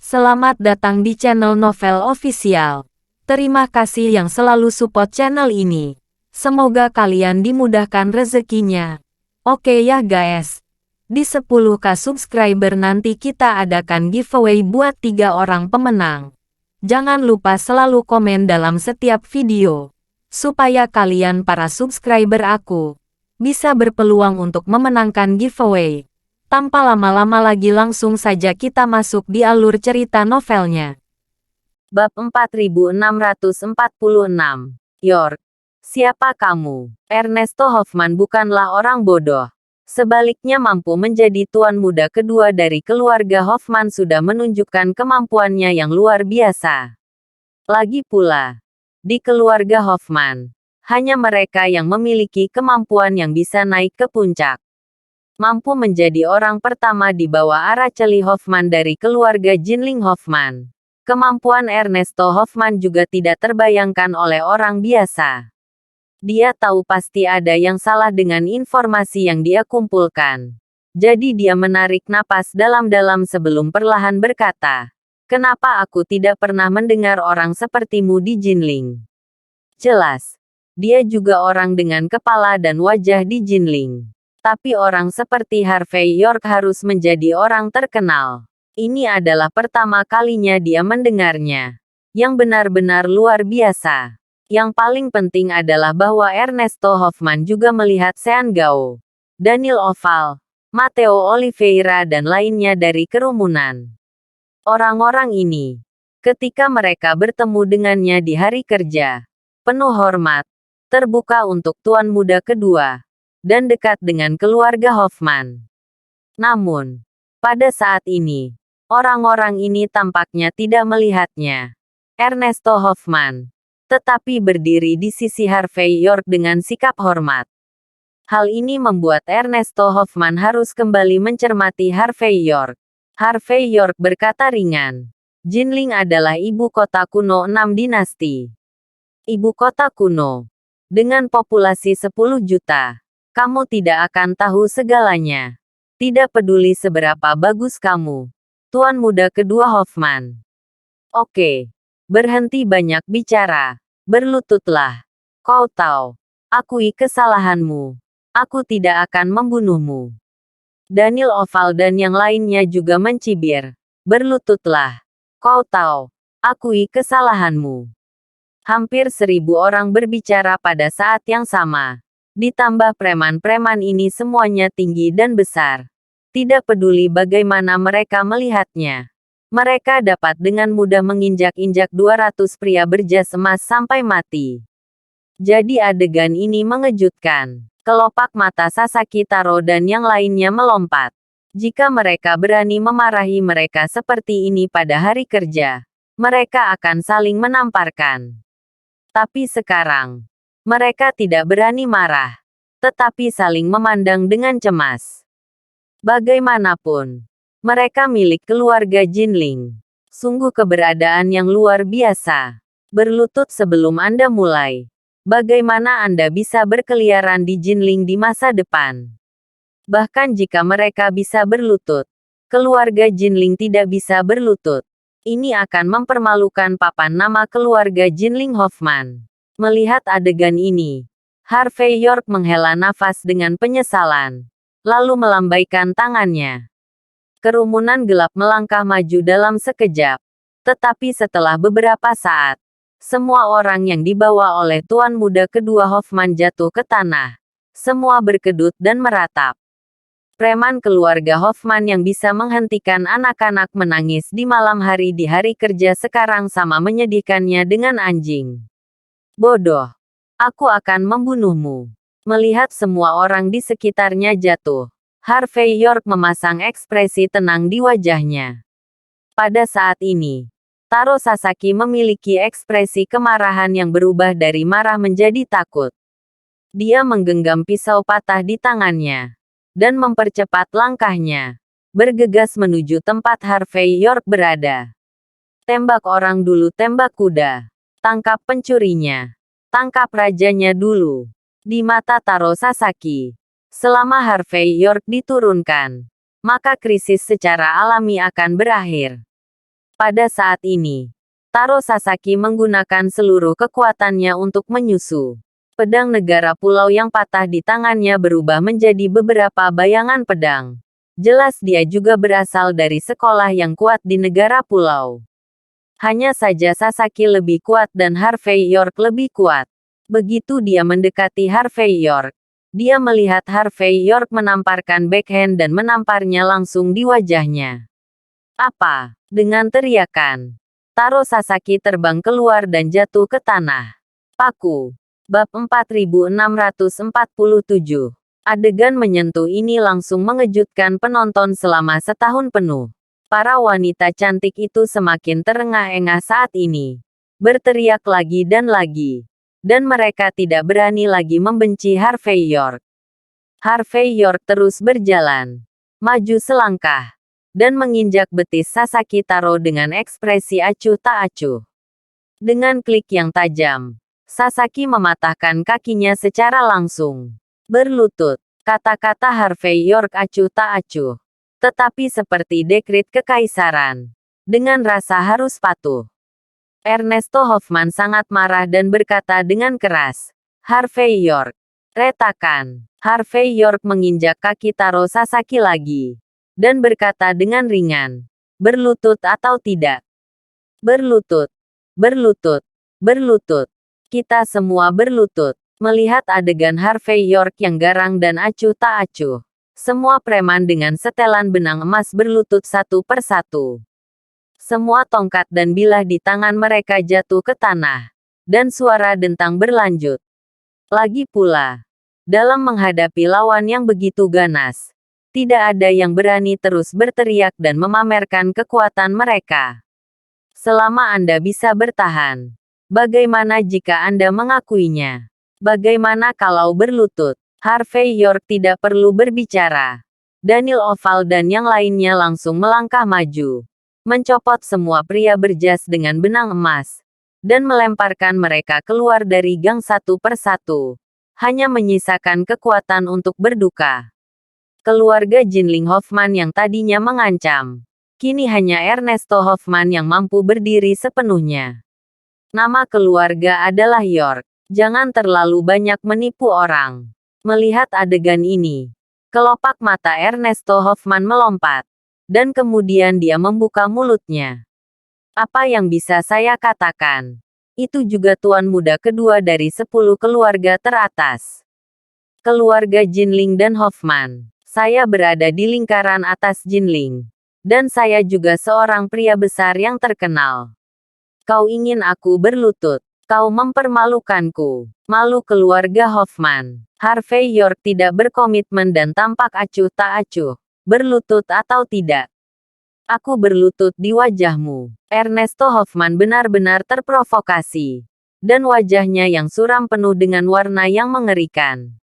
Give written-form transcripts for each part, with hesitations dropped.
Selamat datang di channel Novel Official. Terima kasih yang selalu support channel ini. Semoga kalian dimudahkan rezekinya. Oke ya guys. Di 10k subscriber nanti kita adakan giveaway buat 3 orang pemenang. Jangan lupa selalu komen dalam setiap video. Supaya kalian para subscriber aku bisa berpeluang untuk memenangkan giveaway. Tanpa lama-lama lagi langsung saja kita masuk di alur cerita novelnya. Bab 4646. York. Siapa kamu? Ernesto Hoffman bukanlah orang bodoh. Sebaliknya mampu menjadi tuan muda kedua dari keluarga Hoffman sudah menunjukkan kemampuannya yang luar biasa. Lagi pula, di keluarga Hoffman, hanya mereka yang memiliki kemampuan yang bisa naik ke puncak. Mampu menjadi orang pertama di bawah Araceli Hoffman dari keluarga Jinling Hoffman. Kemampuan Ernesto Hoffman juga tidak terbayangkan oleh orang biasa. Dia tahu pasti ada yang salah dengan informasi yang dia kumpulkan. Jadi dia menarik napas dalam-dalam sebelum perlahan berkata, "Kenapa aku tidak pernah mendengar orang sepertimu di Jinling?" Jelas, dia juga orang dengan kepala dan wajah di Jinling. Tapi orang seperti Harvey York harus menjadi orang terkenal. Ini adalah pertama kalinya dia mendengarnya. Yang benar-benar luar biasa. Yang paling penting adalah bahwa Ernesto Hoffman juga melihat Sean Gao, Daniel Oval, Matteo Oliveira dan lainnya dari kerumunan. Orang-orang ini, ketika mereka bertemu dengannya di hari kerja, penuh hormat, terbuka untuk tuan muda kedua, dan dekat dengan keluarga Hoffman. Namun, pada saat ini, orang-orang ini tampaknya tidak melihatnya. Ernesto Hoffman, tetapi berdiri di sisi Harvey York dengan sikap hormat. Hal ini membuat Ernesto Hoffman harus kembali mencermati Harvey York. Harvey York berkata ringan, "Jinling adalah ibu kota kuno 6 dinasti. Ibu kota kuno, dengan populasi 10 juta. Kamu tidak akan tahu segalanya. Tidak peduli seberapa bagus kamu. Tuan muda kedua Hoffman. Oke. Berhenti banyak bicara. Berlututlah. Kau tahu. Akui kesalahanmu. Aku tidak akan membunuhmu." Daniel Oval dan yang lainnya juga mencibir. Berlututlah. Kau tahu. Akui kesalahanmu. Hampir 1000 orang berbicara pada saat yang sama. Ditambah preman-preman ini semuanya tinggi dan besar. Tidak peduli bagaimana mereka melihatnya. Mereka dapat dengan mudah menginjak-injak 200 pria berjas emas sampai mati. Jadi adegan ini mengejutkan. Kelopak mata Sasaki Taro dan yang lainnya melompat. Jika mereka berani memarahi mereka seperti ini pada hari kerja, mereka akan saling menamparkan. Tapi sekarang, mereka tidak berani marah, tetapi saling memandang dengan cemas. Bagaimanapun, mereka milik keluarga Jinling. Sungguh keberadaan yang luar biasa. Berlutut sebelum Anda mulai. Bagaimana Anda bisa berkeliaran di Jinling di masa depan? Bahkan jika mereka bisa berlutut, keluarga Jinling tidak bisa berlutut. Ini akan mempermalukan papan nama keluarga Jinling Hoffman. Melihat adegan ini, Harvey York menghela nafas dengan penyesalan, lalu melambaikan tangannya. Kerumunan gelap melangkah maju dalam sekejap. Tetapi setelah beberapa saat, semua orang yang dibawa oleh tuan muda kedua Hoffman jatuh ke tanah. Semua berkedut dan meratap. Preman keluarga Hoffman yang bisa menghentikan anak-anak menangis di malam hari di hari kerja sekarang sama menyedihkannya dengan anjing. Bodoh. Aku akan membunuhmu. Melihat semua orang di sekitarnya jatuh, Harvey York memasang ekspresi tenang di wajahnya. Pada saat ini, Taro Sasaki memiliki ekspresi kemarahan yang berubah dari marah menjadi takut. Dia menggenggam pisau patah di tangannya, dan mempercepat langkahnya, bergegas menuju tempat Harvey York berada. Tembak orang dulu, tembak kuda. Tangkap pencurinya. Tangkap rajanya dulu. Di mata Taro Sasaki, selama Harvey York diturunkan, maka krisis secara alami akan berakhir. Pada saat ini, Taro Sasaki menggunakan seluruh kekuatannya untuk menyusu. Pedang negara pulau yang patah di tangannya berubah menjadi beberapa bayangan pedang. Jelas dia juga berasal dari sekolah yang kuat di negara pulau. Hanya saja Sasaki lebih kuat dan Harvey York lebih kuat. Begitu dia mendekati Harvey York, dia melihat Harvey York menamparkan backhand dan menamparnya langsung di wajahnya. Apa? Dengan teriakan, Taro Sasaki terbang keluar dan jatuh ke tanah. Paku. Bab 4647. Adegan menyentuh ini langsung mengejutkan penonton selama setahun penuh. Para wanita cantik itu semakin terengah-engah saat ini. Berteriak lagi dan lagi. Dan mereka tidak berani lagi membenci Harvey York. Harvey York terus berjalan. Maju selangkah. Dan menginjak betis Sasaki Taro dengan ekspresi acuh tak acuh. Dengan klik yang tajam, Sasaki mematahkan kakinya secara langsung. Berlutut, kata-kata Harvey York acuh tak acuh. Tetapi seperti dekrit kekaisaran. Dengan rasa harus patuh. Ernesto Hoffman sangat marah dan berkata dengan keras, Harvey York, retakan. Harvey York menginjak kaki Taro Sasaki lagi. Dan berkata dengan ringan, berlutut atau tidak? Berlutut, berlutut, berlutut. Kita semua berlutut. Melihat adegan Harvey York yang garang dan acuh tak acuh. Semua preman dengan setelan benang emas berlutut satu persatu. Semua tongkat dan bilah di tangan mereka jatuh ke tanah. Dan suara dentang berlanjut. Lagi pula, dalam menghadapi lawan yang begitu ganas, tidak ada yang berani terus berteriak dan memamerkan kekuatan mereka. Selama Anda bisa bertahan, bagaimana jika Anda mengakuinya? Bagaimana kalau berlutut? Harvey York tidak perlu berbicara. Daniel Oval dan yang lainnya langsung melangkah maju, mencopot semua pria berjas dengan benang emas, dan melemparkan mereka keluar dari gang satu persatu, hanya menyisakan kekuatan untuk berduka. Keluarga Jinling Hoffman yang tadinya mengancam, kini hanya Ernesto Hoffman yang mampu berdiri sepenuhnya. Nama keluarga adalah York. Jangan terlalu banyak menipu orang. Melihat adegan ini, kelopak mata Ernesto Hoffman melompat, dan kemudian dia membuka mulutnya. Apa yang bisa saya katakan? Itu juga tuan muda kedua dari 10 keluarga teratas. Keluarga Jinling dan Hoffman. Saya berada di lingkaran atas Jinling. Dan saya juga seorang pria besar yang terkenal. Kau ingin aku berlutut. Kau mempermalukanku. Malu keluarga Hoffman. Harvey York tidak berkomitmen dan tampak acuh tak acuh. Berlutut atau tidak? Aku berlutut di wajahmu. Ernesto Hoffman benar-benar terprovokasi. Dan wajahnya yang suram penuh dengan warna yang mengerikan.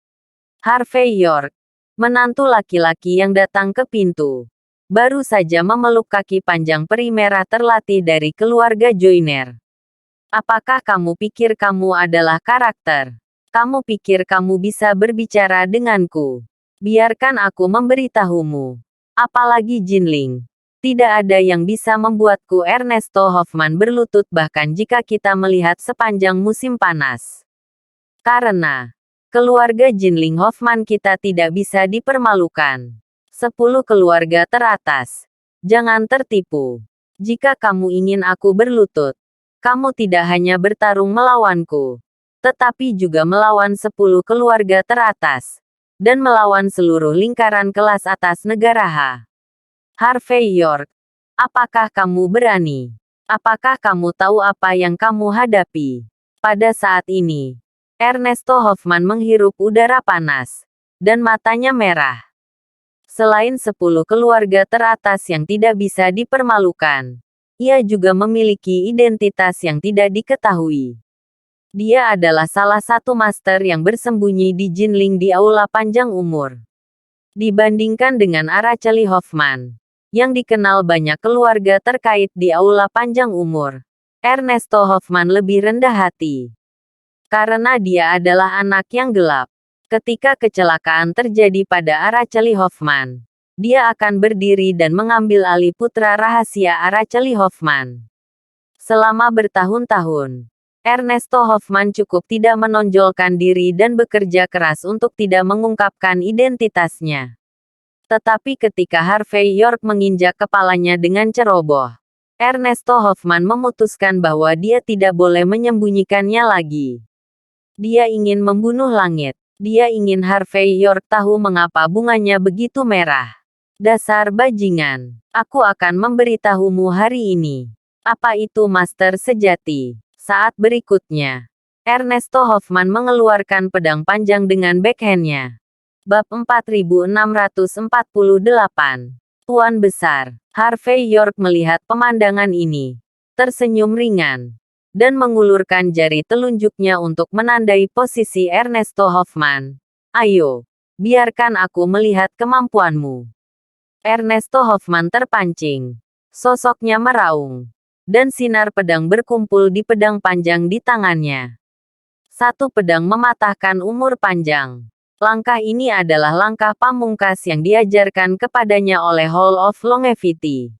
Harvey York, menantu laki-laki yang datang ke pintu, baru saja memeluk kaki panjang peri merah terlatih dari keluarga Joyner. Apakah kamu pikir kamu adalah karakter? Kamu pikir kamu bisa berbicara denganku? Biarkan aku memberitahumu. Apalagi Jinling. Tidak ada yang bisa membuatku Ernesto Hoffman berlutut bahkan jika kita melihat sepanjang musim panas. Karena keluarga Jinling Hoffman kita tidak bisa dipermalukan. 10 keluarga teratas. Jangan tertipu. Jika kamu ingin aku berlutut, kamu tidak hanya bertarung melawanku, tetapi juga melawan 10 keluarga teratas. Dan melawan seluruh lingkaran kelas atas negara H. Harvey York, apakah kamu berani? Apakah kamu tahu apa yang kamu hadapi? Pada saat ini, Ernesto Hoffman menghirup udara panas, dan matanya merah. Selain 10 keluarga teratas yang tidak bisa dipermalukan, ia juga memiliki identitas yang tidak diketahui. Dia adalah salah satu master yang bersembunyi di Jinling di Aula Panjang Umur. Dibandingkan dengan Araceli Hoffman, yang dikenal banyak keluarga terkait di Aula Panjang Umur, Ernesto Hoffman lebih rendah hati. Karena dia adalah anak yang gelap. Ketika kecelakaan terjadi pada Araceli Hoffman, dia akan berdiri dan mengambil alih putra rahasia Araceli Hoffman. Selama bertahun-tahun, Ernesto Hoffman cukup tidak menonjolkan diri dan bekerja keras untuk tidak mengungkapkan identitasnya. Tetapi ketika Harvey York menginjak kepalanya dengan ceroboh, Ernesto Hoffman memutuskan bahwa dia tidak boleh menyembunyikannya lagi. Dia ingin membunuh langit. Dia ingin Harvey York tahu mengapa bunganya begitu merah. Dasar bajingan. Aku akan memberitahumu hari ini. Apa itu Master Sejati? Saat berikutnya, Ernesto Hoffman mengeluarkan pedang panjang dengan backhandnya. Bab 4648. Tuan Besar. Harvey York melihat pemandangan ini, tersenyum ringan, dan mengulurkan jari telunjuknya untuk menandai posisi Ernesto Hoffman. Ayo, biarkan aku melihat kemampuanmu. Ernesto Hoffman terpancing. Sosoknya meraung, dan sinar pedang berkumpul di pedang panjang di tangannya. Satu pedang mematahkan umur panjang. Langkah ini adalah langkah pamungkas yang diajarkan kepadanya oleh Hall of Longevity.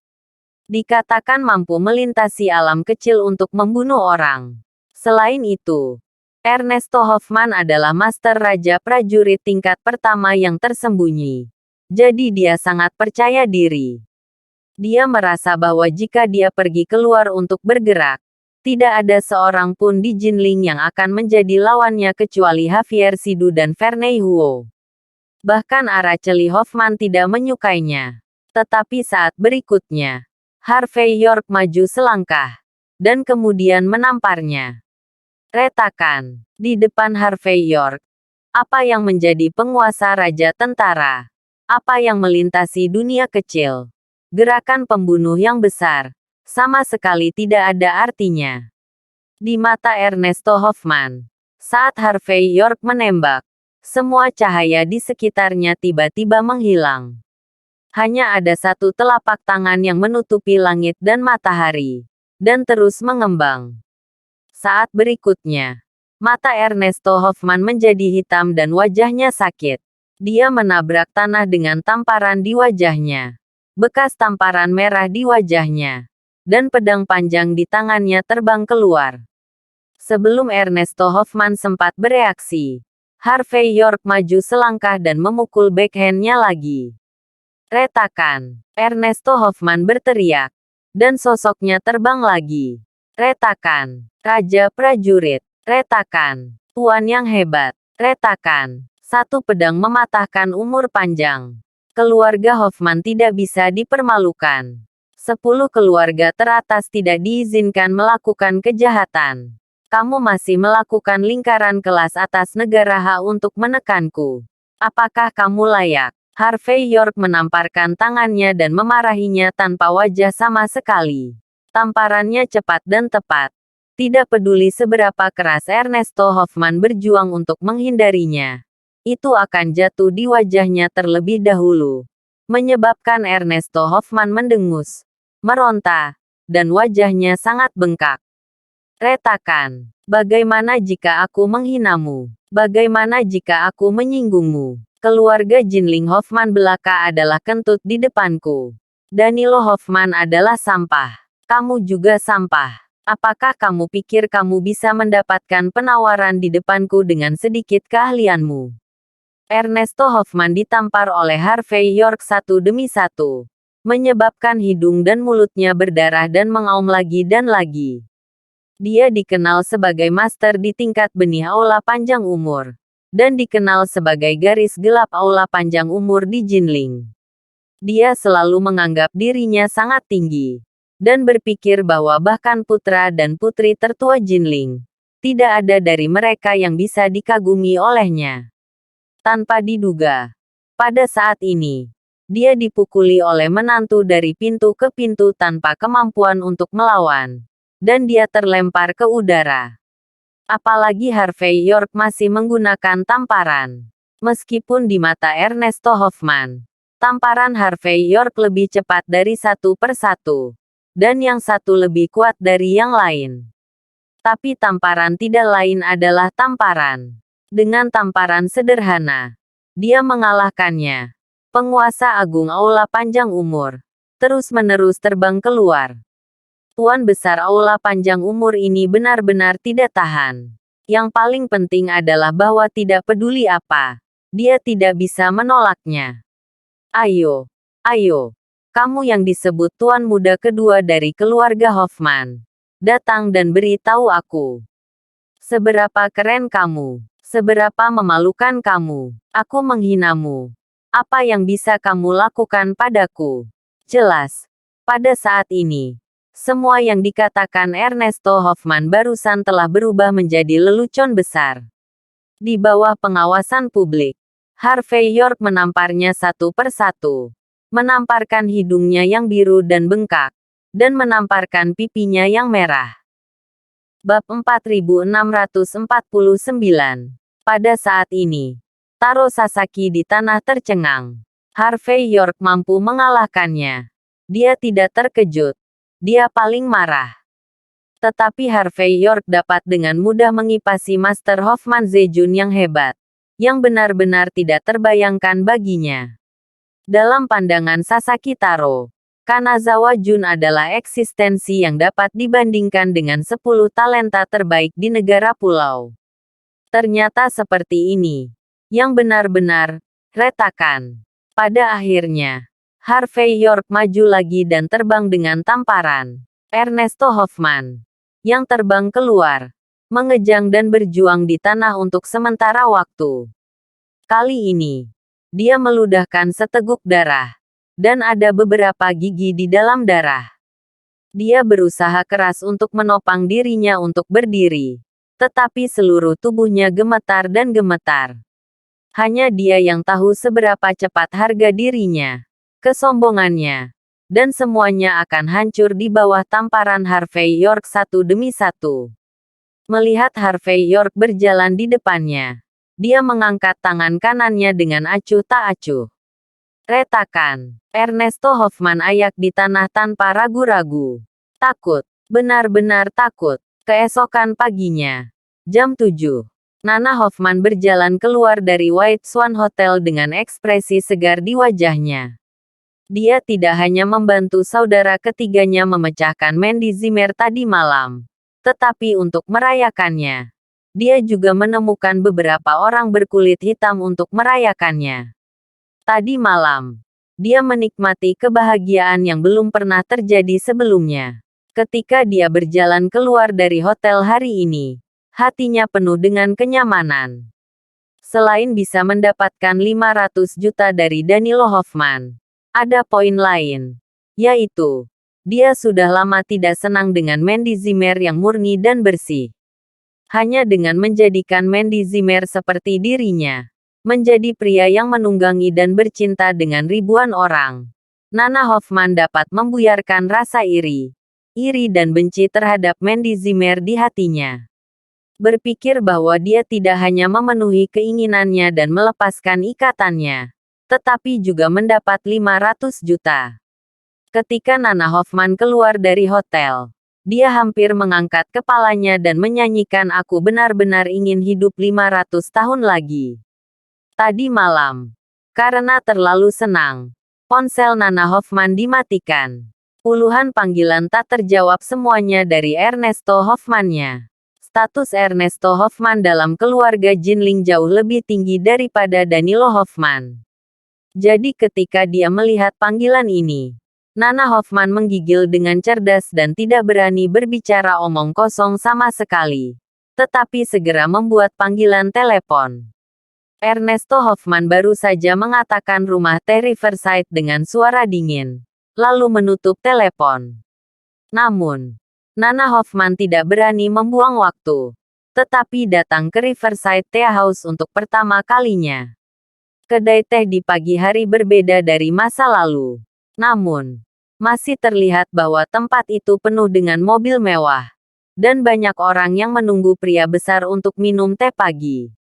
Dikatakan mampu melintasi alam kecil untuk membunuh orang. Selain itu, Ernesto Hoffman adalah master raja prajurit tingkat pertama yang tersembunyi. Jadi dia sangat percaya diri. Dia merasa bahwa jika dia pergi keluar untuk bergerak, tidak ada seorang pun di Jinling yang akan menjadi lawannya kecuali Javier Sidu dan Vernei Huo. Bahkan Araceli Hoffman tidak menyukainya. Tetapi saat berikutnya, Harvey York maju selangkah, dan kemudian menamparnya. Retakan. Di depan Harvey York, apa yang menjadi penguasa raja tentara? Apa yang melintasi dunia kecil? Gerakan pembunuh yang besar, sama sekali tidak ada artinya. Di mata Ernesto Hoffman, saat Harvey York menembak, semua cahaya di sekitarnya tiba-tiba menghilang. Hanya ada satu telapak tangan yang menutupi langit dan matahari, dan terus mengembang. Saat berikutnya, mata Ernesto Hoffman menjadi hitam dan wajahnya sakit. Dia menabrak tanah dengan tamparan di wajahnya. Bekas tamparan merah di wajahnya, dan pedang panjang di tangannya terbang keluar. Sebelum Ernesto Hoffman sempat bereaksi, Harvey York maju selangkah dan memukul backhandnya lagi. Retakan. Ernesto Hoffman berteriak, dan sosoknya terbang lagi. Retakan. Raja prajurit. Retakan. Tuan yang hebat. Retakan. Satu pedang mematahkan umur panjang. Keluarga Hoffman tidak bisa dipermalukan. 10 keluarga teratas tidak diizinkan melakukan kejahatan. Kamu masih melakukan lingkaran kelas atas negara H untuk menekanku. Apakah kamu layak? Harvey York menamparkan tangannya dan memarahinya tanpa wajah sama sekali. Tamparannya cepat dan tepat. Tidak peduli seberapa keras Ernesto Hoffman berjuang untuk menghindarinya, itu akan jatuh di wajahnya terlebih dahulu, menyebabkan Ernesto Hoffman mendengus, meronta, dan wajahnya sangat bengkak. Retakan. Bagaimana jika aku menghinamu? Bagaimana jika aku menyinggungmu? Keluarga Jinling Hoffman belaka adalah kentut di depanku. Danilo Hoffman adalah sampah. Kamu juga sampah. Apakah kamu pikir kamu bisa mendapatkan penawaran di depanku dengan sedikit keahlianmu? Ernesto Hoffman ditampar oleh Harvey York satu demi satu, menyebabkan hidung dan mulutnya berdarah dan mengaum lagi dan lagi. Dia dikenal sebagai master di tingkat benih aula panjang umur, dan dikenal sebagai garis gelap aula panjang umur di Jinling. Dia selalu menganggap dirinya sangat tinggi, dan berpikir bahwa bahkan putra dan putri tertua Jinling, tidak ada dari mereka yang bisa dikagumi olehnya. Tanpa diduga, pada saat ini, dia dipukuli oleh menantu dari pintu ke pintu tanpa kemampuan untuk melawan, dan dia terlempar ke udara. Apalagi Harvey York masih menggunakan tamparan. Meskipun di mata Ernesto Hoffman, tamparan Harvey York lebih cepat dari satu persatu, dan yang satu lebih kuat dari yang lain. Tapi tamparan tidak lain adalah tamparan. Dengan tamparan sederhana, dia mengalahkannya. Penguasa agung Aula Panjang Umur. Terus-menerus terbang keluar. Tuan Besar Aula Panjang Umur ini benar-benar tidak tahan. Yang paling penting adalah bahwa tidak peduli apa, dia tidak bisa menolaknya. Ayo, ayo, kamu yang disebut Tuan Muda kedua dari keluarga Hoffman. Datang dan beritahu aku. Seberapa keren kamu, seberapa memalukan kamu, aku menghinamu. Apa yang bisa kamu lakukan padaku? Jelas, pada saat ini, semua yang dikatakan Ernesto Hoffman barusan telah berubah menjadi lelucon besar. Di bawah pengawasan publik, Harvey York menamparnya satu persatu. Menamparkan hidungnya yang biru dan bengkak, dan menamparkan pipinya yang merah. Bab 4649. Pada saat ini, Taro Sasaki di tanah tercengang. Harvey York mampu mengalahkannya. Dia tidak terkejut. Dia paling marah. Tetapi Harvey York dapat dengan mudah mengipasi Master Hoffman Zejun yang hebat, yang benar-benar tidak terbayangkan baginya. Dalam pandangan Sasaki Taro, Kanazawa Jun adalah eksistensi yang dapat dibandingkan dengan 10 talenta terbaik di negara pulau. Ternyata seperti ini, yang benar-benar retakan. Pada akhirnya, Harvey York maju lagi dan terbang dengan tamparan. Ernesto Hoffman, yang terbang keluar, mengejang dan berjuang di tanah untuk sementara waktu. Kali ini, dia meludahkan seteguk darah, dan ada beberapa gigi di dalam darah. Dia berusaha keras untuk menopang dirinya untuk berdiri, tetapi seluruh tubuhnya gemetar dan gemetar. Hanya dia yang tahu seberapa cepat harga dirinya, kesombongannya, dan semuanya akan hancur di bawah tamparan Harvey York satu demi satu. Melihat Harvey York berjalan di depannya, dia mengangkat tangan kanannya dengan acuh tak acuh. Retakan. Ernesto Hoffman ayak di tanah tanpa ragu-ragu. Takut. Benar-benar takut. Keesokan paginya, jam 7. Nana Hoffman berjalan keluar dari White Swan Hotel dengan ekspresi segar di wajahnya. Dia tidak hanya membantu saudara ketiganya memecahkan Mandy Zimmer tadi malam, tetapi untuk merayakannya, dia juga menemukan beberapa orang berkulit hitam untuk merayakannya. Tadi malam, dia menikmati kebahagiaan yang belum pernah terjadi sebelumnya. Ketika dia berjalan keluar dari hotel hari ini, hatinya penuh dengan kenyamanan. Selain bisa mendapatkan 500 juta dari Danilo Hoffman, ada poin lain, yaitu, dia sudah lama tidak senang dengan Mandy Zimmer yang murni dan bersih. Hanya dengan menjadikan Mandy Zimmer seperti dirinya, menjadi pria yang menunggangi dan bercinta dengan ribuan orang, Nana Hoffman dapat membuyarkan rasa iri dan benci terhadap Mandy Zimmer di hatinya. Berpikir bahwa dia tidak hanya memenuhi keinginannya dan melepaskan ikatannya, tetapi juga mendapat 500 juta. Ketika Nana Hoffman keluar dari hotel, dia hampir mengangkat kepalanya dan menyanyikan "Aku benar-benar ingin hidup 500 tahun lagi." Tadi malam, karena terlalu senang, ponsel Nana Hoffman dimatikan. Puluhan panggilan tak terjawab semuanya dari Ernesto Hoffman-nya. Status Ernesto Hoffman dalam keluarga Jinling jauh lebih tinggi daripada Danilo Hoffman. Jadi ketika dia melihat panggilan ini, Nana Hoffman menggigil dengan cerdas dan tidak berani berbicara omong kosong sama sekali. Tetapi segera membuat panggilan telepon. Ernesto Hoffman baru saja mengatakan rumah teh Riverside dengan suara dingin, lalu menutup telepon. Namun, Nana Hoffman tidak berani membuang waktu, tetapi datang ke Riverside Tea House untuk pertama kalinya. Kedai teh di pagi hari berbeda dari masa lalu. Namun, masih terlihat bahwa tempat itu penuh dengan mobil mewah, dan banyak orang yang menunggu pria besar untuk minum teh pagi.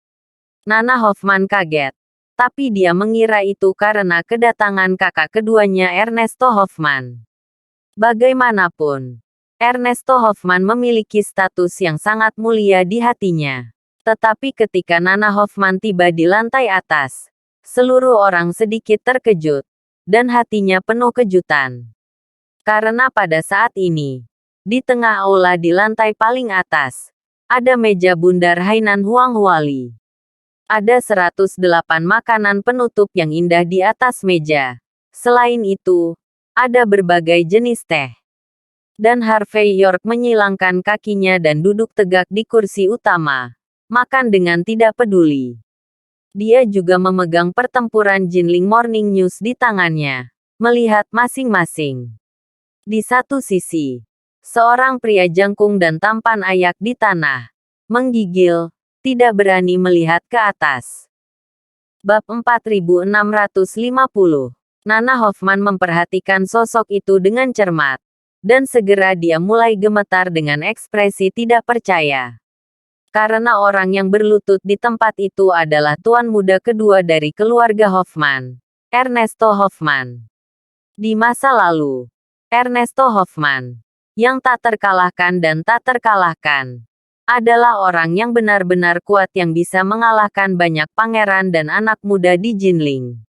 Nana Hoffman kaget, tapi dia mengira itu karena kedatangan kakak keduanya Ernesto Hoffman. Bagaimanapun, Ernesto Hoffman memiliki status yang sangat mulia di hatinya. Tetapi ketika Nana Hoffman tiba di lantai atas, Seluruh orang sedikit terkejut, dan hatinya penuh kejutan. Karena pada saat ini, di tengah aula di lantai paling atas, ada meja bundar Hainan Huanghuali. Ada 108 makanan penutup yang indah di atas meja. Selain itu, ada berbagai jenis teh. Dan Harvey York menyilangkan kakinya dan duduk tegak di kursi utama. Makan dengan tidak peduli. Dia juga memegang pertempuran Jinling Morning News di tangannya. Melihat masing-masing. Di satu sisi, seorang pria jangkung dan tampan ayak di tanah. Menggigil, tidak berani melihat ke atas. Bab 4650. Nana Hoffman memperhatikan sosok itu dengan cermat. Dan segera dia mulai gemetar dengan ekspresi tidak percaya. Karena orang yang berlutut di tempat itu adalah tuan muda kedua dari keluarga Hoffman, Ernesto Hoffman. Di masa lalu, Ernesto Hoffman, yang tak terkalahkan dan tak terkalahkan, adalah orang yang benar-benar kuat yang bisa mengalahkan banyak pangeran dan anak muda di Jinling.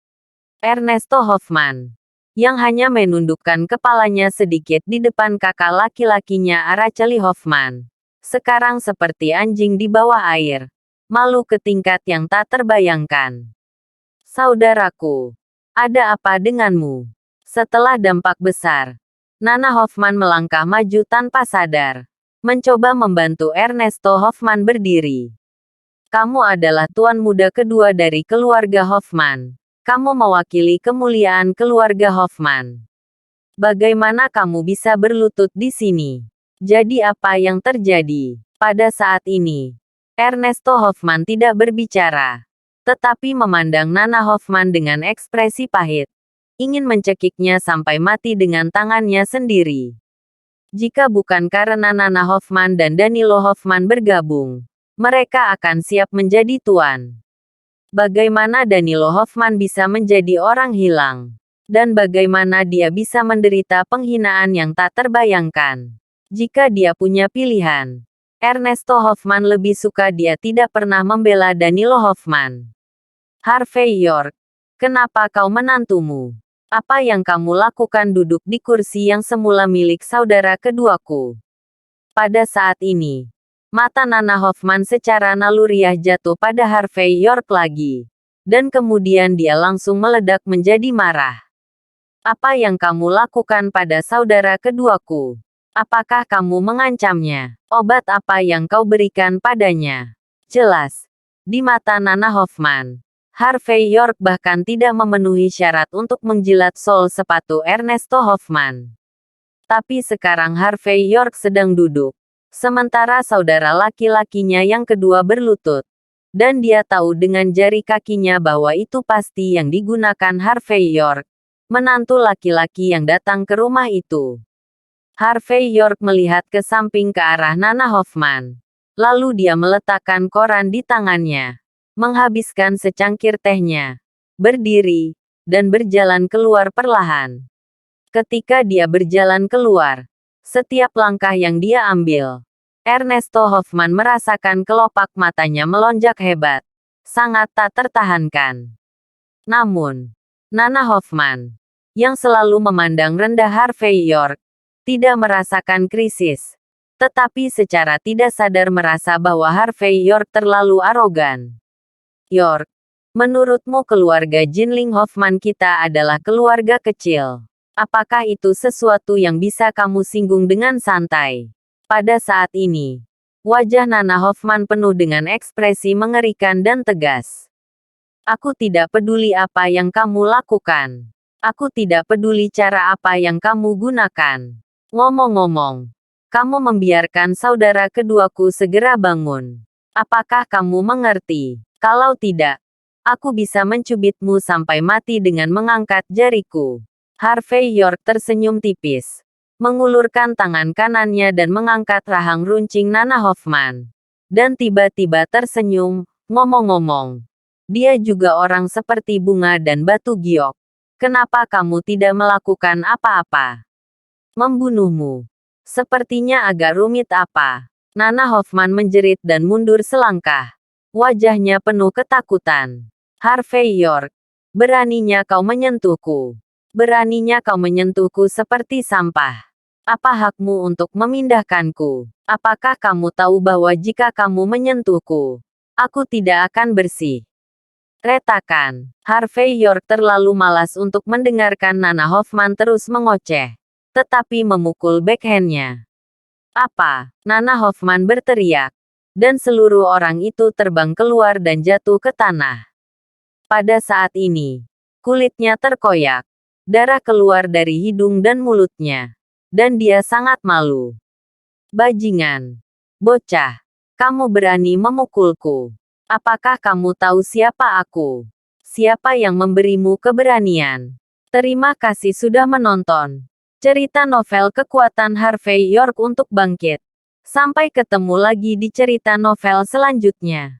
Ernesto Hoffman, yang hanya menundukkan kepalanya sedikit di depan kakak laki-lakinya Araceli Hoffman, sekarang seperti anjing di bawah air, malu ke tingkat yang tak terbayangkan. Saudaraku, ada apa denganmu? Setelah dampak besar, Nana Hoffman melangkah maju tanpa sadar. Mencoba membantu Ernesto Hoffman berdiri. Kamu adalah tuan muda kedua dari keluarga Hoffman. Kamu mewakili kemuliaan keluarga Hoffman. Bagaimana kamu bisa berlutut di sini? Jadi apa yang terjadi? Pada saat ini, Ernesto Hoffman tidak berbicara. Tetapi memandang Nana Hoffman dengan ekspresi pahit. Ingin mencekiknya sampai mati dengan tangannya sendiri. Jika bukan karena Nana Hoffman dan Danilo Hoffman bergabung, mereka akan siap menjadi tuan. Bagaimana Danilo Hoffman bisa menjadi orang hilang? Dan bagaimana dia bisa menderita penghinaan yang tak terbayangkan? Jika dia punya pilihan, Ernesto Hoffman lebih suka dia tidak pernah membela Danilo Hoffman. Harvey York, kenapa kau menantumu? Apa yang kamu lakukan duduk di kursi yang semula milik saudara keduaku? Pada saat ini, mata Nana Hoffman secara naluriah jatuh pada Harvey York lagi. Dan kemudian dia langsung meledak menjadi marah. Apa yang kamu lakukan pada saudara keduaku? Apakah kamu mengancamnya? Obat apa yang kau berikan padanya? Jelas, di mata Nana Hoffman, Harvey York bahkan tidak memenuhi syarat untuk menjilat sol sepatu Ernesto Hoffman. Tapi sekarang Harvey York sedang duduk, sementara saudara laki-lakinya yang kedua berlutut. Dan dia tahu dengan jari kakinya bahwa itu pasti yang digunakan Harvey York, menantu laki-laki yang datang ke rumah itu. Harvey York melihat ke samping ke arah Nana Hoffman. Lalu dia meletakkan koran di tangannya. Menghabiskan secangkir tehnya, berdiri, dan berjalan keluar perlahan. Ketika dia berjalan keluar, setiap langkah yang dia ambil, Ernesto Hoffman merasakan kelopak matanya melonjak hebat, sangat tak tertahankan. Namun, Nana Hoffman, yang selalu memandang rendah Harvey York, tidak merasakan krisis, tetapi secara tidak sadar merasa bahwa Harvey York terlalu arogan. York, menurutmu keluarga Jinling Hoffman kita adalah keluarga kecil. Apakah itu sesuatu yang bisa kamu singgung dengan santai? Pada saat ini, wajah Nana Hoffman penuh dengan ekspresi mengerikan dan tegas. Aku tidak peduli apa yang kamu lakukan. Aku tidak peduli cara apa yang kamu gunakan. Ngomong-ngomong, kamu membiarkan saudara keduaku segera bangun. Apakah kamu mengerti? Kalau tidak, aku bisa mencubitmu sampai mati dengan mengangkat jariku. Harvey York tersenyum tipis, mengulurkan tangan kanannya dan mengangkat rahang runcing Nana Hoffman. Dan tiba-tiba tersenyum, ngomong-ngomong. Dia juga orang seperti bunga dan batu giok. Kenapa kamu tidak melakukan apa-apa? Membunuhmu. Sepertinya agak rumit apa? Nana Hoffman menjerit dan mundur selangkah. Wajahnya penuh ketakutan. Harvey York, Beraninya kau menyentuhku. Beraninya kau menyentuhku seperti sampah. Apa hakmu untuk memindahkanku? Apakah kamu tahu bahwa jika kamu menyentuhku, aku tidak akan bersih? Retakan. Harvey York terlalu malas untuk mendengarkan Nana Hoffman terus mengoceh, tetapi memukul backhandnya. Apa? Nana Hoffman berteriak. Dan seluruh orang itu terbang keluar dan jatuh ke tanah. Pada saat ini, kulitnya terkoyak. Darah keluar dari hidung dan mulutnya. Dan dia sangat malu. Bajingan. Bocah. Kamu berani memukulku. Apakah kamu tahu siapa aku? Siapa yang memberimu keberanian? Terima kasih sudah menonton. Cerita novel kekuatan Harvey York untuk bangkit. Sampai ketemu lagi di cerita novel selanjutnya.